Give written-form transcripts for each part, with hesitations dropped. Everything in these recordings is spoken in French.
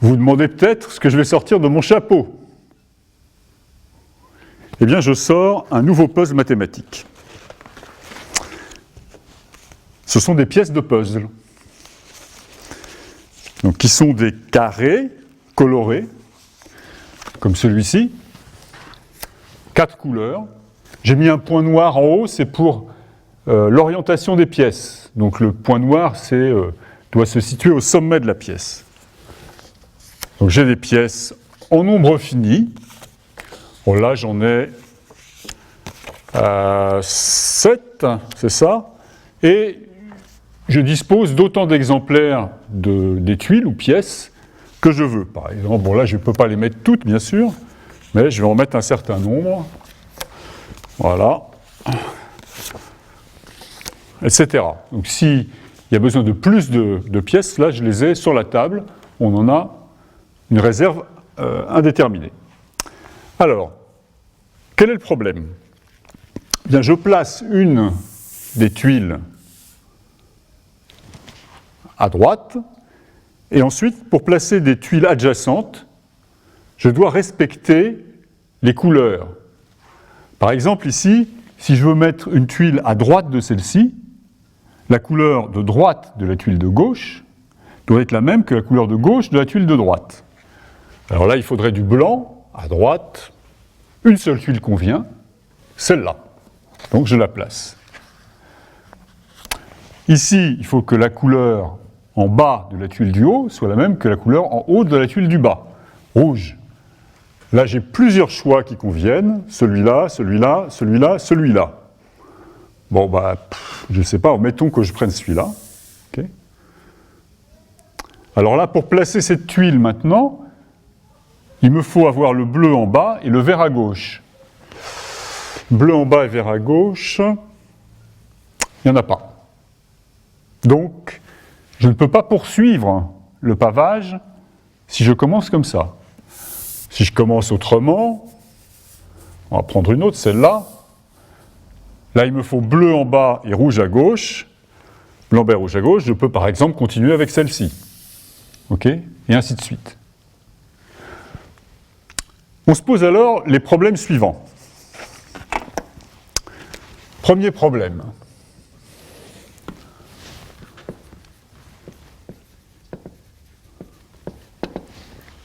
Vous vous demandez peut-être ce que je vais sortir de mon chapeau. Eh bien, je sors un nouveau puzzle mathématique. Ce sont des pièces de puzzle, donc, qui sont des carrés colorés, comme celui-ci, 4 couleurs. J'ai mis un point noir en haut, c'est pour l'orientation des pièces. Donc le point noir doit se situer au sommet de la pièce. Donc j'ai des pièces en nombre fini. Bon, là j'en ai 7, c'est ça. Et je dispose d'autant d'exemplaires des tuiles ou pièces que je veux. Par exemple, bon là je ne peux pas les mettre toutes bien sûr, mais je vais en mettre un certain nombre. Voilà. Etc. Donc s'il y a besoin de plus de pièces, là je les ai sur la table, on en a une réserve indéterminée. Alors, quel est le problème ? Bien, je place une des tuiles à droite, et ensuite, pour placer des tuiles adjacentes, je dois respecter les couleurs. Par exemple, ici, si je veux mettre une tuile à droite de celle-ci, la couleur de droite de la tuile de gauche doit être la même que la couleur de gauche de la tuile de droite. Alors là, il faudrait du blanc à droite. Une seule tuile convient, celle-là. Donc je la place. Ici, il faut que la couleur en bas de la tuile du haut soit la même que la couleur en haut de la tuile du bas. Rouge. Là, j'ai plusieurs choix qui conviennent. Celui-là, celui-là, celui-là, celui-là. Bon, je ne sais pas, mettons que je prenne celui-là. Okay. Alors là, pour placer cette tuile maintenant, il me faut avoir le bleu en bas et le vert à gauche. Bleu en bas et vert à gauche, il n'y en a pas. Donc, je ne peux pas poursuivre le pavage si je commence comme ça. Si je commence autrement, on va prendre une autre, celle-là. Là, il me faut bleu en bas et rouge à gauche. Blanc, vert, rouge à gauche. Je peux par exemple continuer avec celle-ci. OK ? Et ainsi de suite. On se pose alors les problèmes suivants. Premier problème.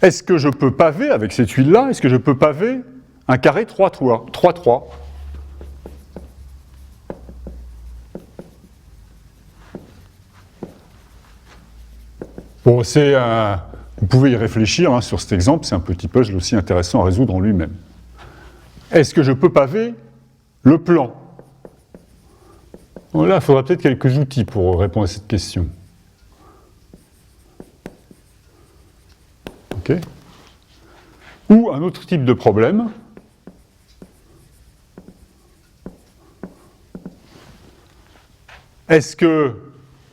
Est-ce que je peux paver avec cette tuile-là ? Est-ce que je peux paver un carré 3-3 ? Bon, vous pouvez y réfléchir sur cet exemple, c'est un petit puzzle aussi intéressant à résoudre en lui-même. Est-ce que je peux paver le plan ? Bon, là, il faudra peut-être quelques outils pour répondre à cette question. OK ? Ou un autre type de problème. Est-ce que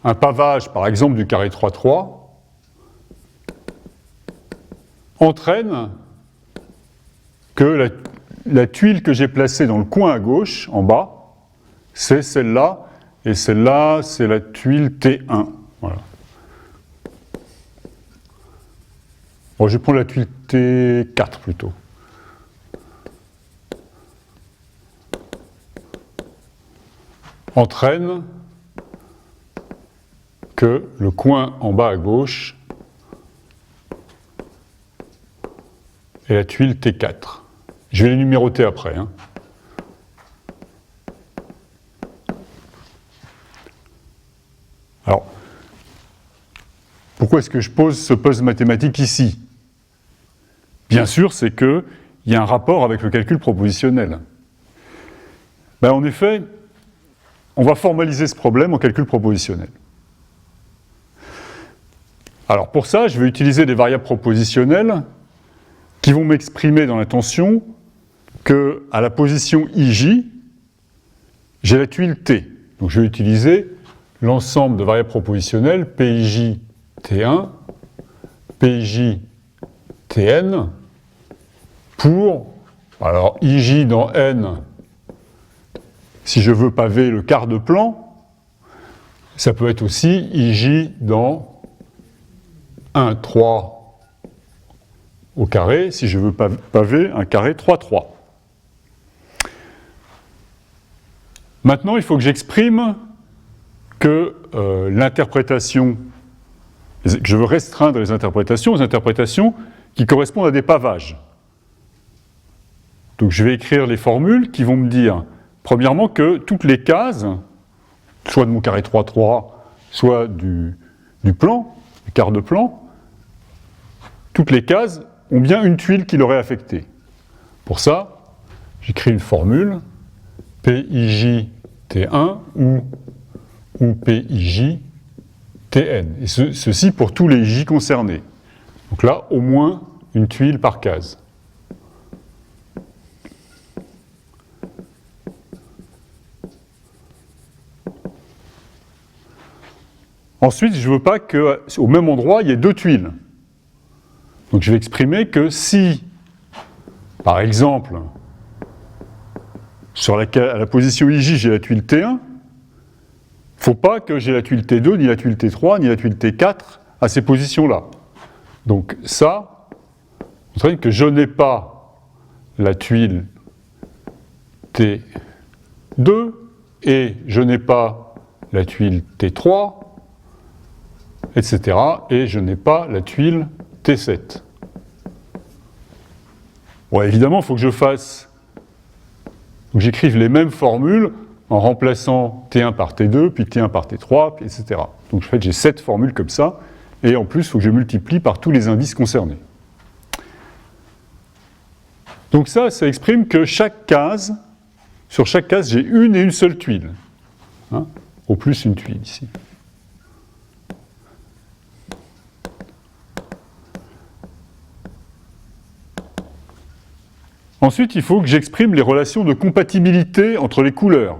un pavage, par exemple, du carré 3-3, entraîne que la tuile que j'ai placée dans le coin à gauche, en bas, c'est celle-là, et celle-là, c'est la tuile T1. Voilà. Bon, je vais prendre la tuile T4 plutôt. Entraîne que le coin en bas à gauche est la tuile T4. Je vais les numéroter après. Alors, pourquoi est-ce que je pose ce puzzle mathématique ici ? Bien sûr, c'est qu'il y a un rapport avec le calcul propositionnel. En effet, on va formaliser ce problème en calcul propositionnel. Alors pour ça, je vais utiliser des variables propositionnelles qui vont m'exprimer dans l'intention qu'à la position IJ, j'ai la tuile T. Donc je vais utiliser l'ensemble de variables propositionnelles PIJ T1, PIJ Tn, pour, alors IJ dans N, si je veux paver le quart de plan, ça peut être aussi IJ dans 1, 3 au carré si je veux paver un carré 3-3. Maintenant, il faut que j'exprime que l'interprétation, que je veux restreindre les interprétations aux interprétations qui correspondent à des pavages. Donc je vais écrire les formules qui vont me dire, premièrement, que toutes les cases, soit de mon carré 3-3, soit du plan, du quart de plan, toutes les cases ont bien une tuile qui l'aurait affectée. Pour ça, j'écris une formule, PIJ T1 ou PIJ Tn. Et ceci pour tous les J concernés. Donc là, au moins une tuile par case. Ensuite, je ne veux pas qu'au même endroit, il y ait deux tuiles. Donc je vais exprimer que si, par exemple, à la position IJ, j'ai la tuile T1, il ne faut pas que j'ai la tuile T2, ni la tuile T3, ni la tuile T4 à ces positions-là. Donc ça entraîne que je n'ai pas la tuile T2 et je n'ai pas la tuile T3, etc. et je n'ai pas la tuile T7. Bon, évidemment, il faut que j'écrive les mêmes formules en remplaçant T1 par T2, puis T1 par T3, puis etc. Donc en fait, j'ai 7 formules comme ça, et en plus, il faut que je multiplie par tous les indices concernés. Donc ça exprime que sur chaque case, j'ai une et une seule tuile. Hein, au plus une tuile ici. Ensuite, il faut que j'exprime les relations de compatibilité entre les couleurs.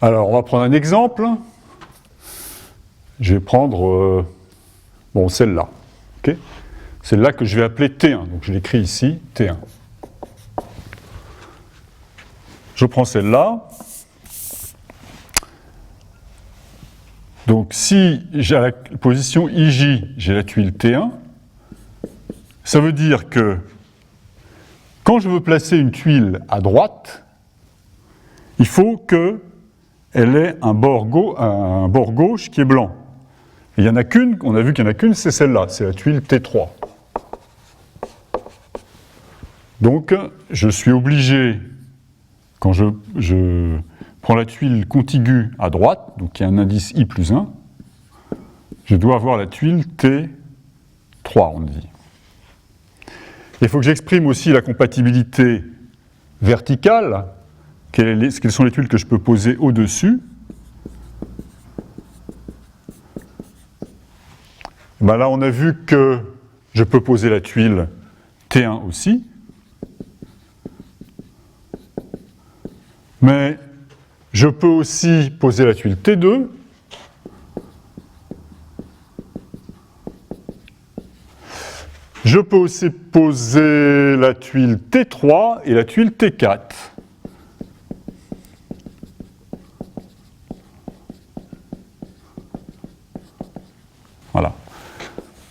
Alors, on va prendre un exemple. Je vais prendre celle-là. Okay, celle-là que je vais appeler T1. Donc, je l'écris ici, T1. Je prends celle-là. Donc, si j'ai à la position IJ, j'ai la tuile T1, ça veut dire que quand je veux placer une tuile à droite, il faut qu'elle ait un bord gauche qui est blanc. Et il y en a qu'une, on a vu qu'il n'y en a qu'une, c'est celle-là, c'est la tuile T3. Donc, je suis obligé, quand je prends la tuile contiguë à droite, donc il y a un indice I plus 1, je dois avoir la tuile T3, on dit. Il faut que j'exprime aussi la compatibilité verticale, quelles sont les tuiles que je peux poser au-dessus. Ben là, on a vu que je peux poser la tuile T1 aussi. Mais je peux aussi poser la tuile T2. Je peux aussi poser la tuile T3 et la tuile T4. Voilà.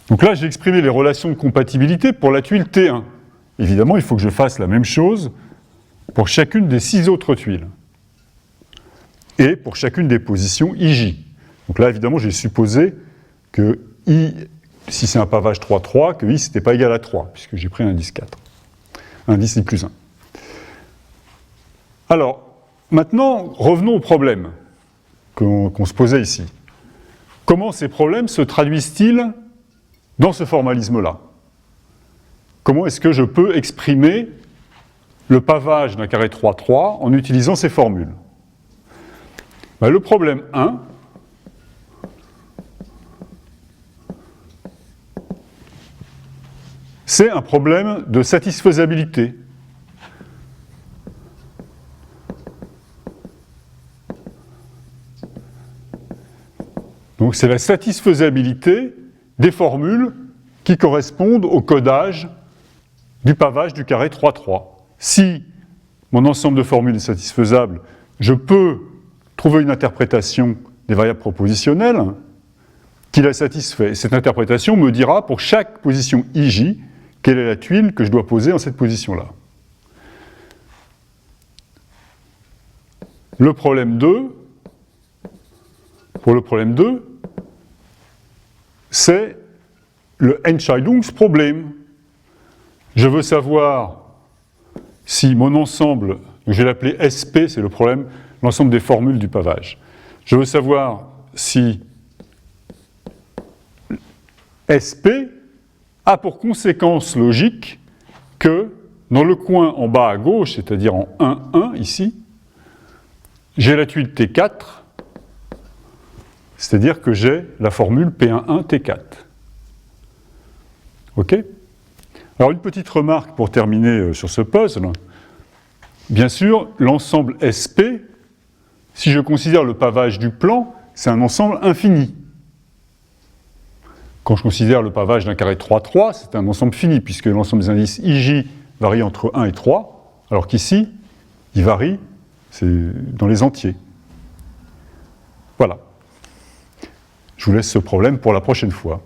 Donc là, j'ai exprimé les relations de compatibilité pour la tuile T1. Évidemment, il faut que je fasse la même chose pour chacune des 6 autres tuiles. Et pour chacune des positions IJ. Donc là, évidemment, j'ai supposé que I, si c'est un pavage 3-3, que I, c'était pas égal à 3, puisque j'ai pris un indice 4. Un indice I plus 1. Alors, maintenant, revenons au problème qu'on se posait ici. Comment ces problèmes se traduisent-ils dans ce formalisme-là? Comment est-ce que je peux exprimer le pavage d'un carré 3-3 en utilisant ces formules? Ben, le problème 1, c'est un problème de satisfaisabilité. Donc c'est la satisfaisabilité des formules qui correspondent au codage du pavage du carré 3-3. Si mon ensemble de formules est satisfaisable, je peux trouver une interprétation des variables propositionnelles qui la satisfait. Cette interprétation me dira pour chaque position IJ, quelle est la tuile que je dois poser en cette position-là. Le problème 2, pour le problème 2, c'est le Entscheidungsproblem. Je veux savoir si mon ensemble, je vais l'appeler SP, c'est le problème, l'ensemble des formules du pavage. Je veux savoir si SP a pour conséquence logique que dans le coin en bas à gauche, c'est-à-dire en 1,1 ici, j'ai la tuile T4, c'est-à-dire que j'ai la formule P11 T4. OK ? Alors une petite remarque pour terminer sur ce puzzle. Bien sûr, l'ensemble SP, si je considère le pavage du plan, c'est un ensemble infini. Quand je considère le pavage d'un carré 3,3, c'est un ensemble fini, puisque l'ensemble des indices IJ varie entre 1 et 3, alors qu'ici, il varie dans les entiers. Voilà. Je vous laisse ce problème pour la prochaine fois.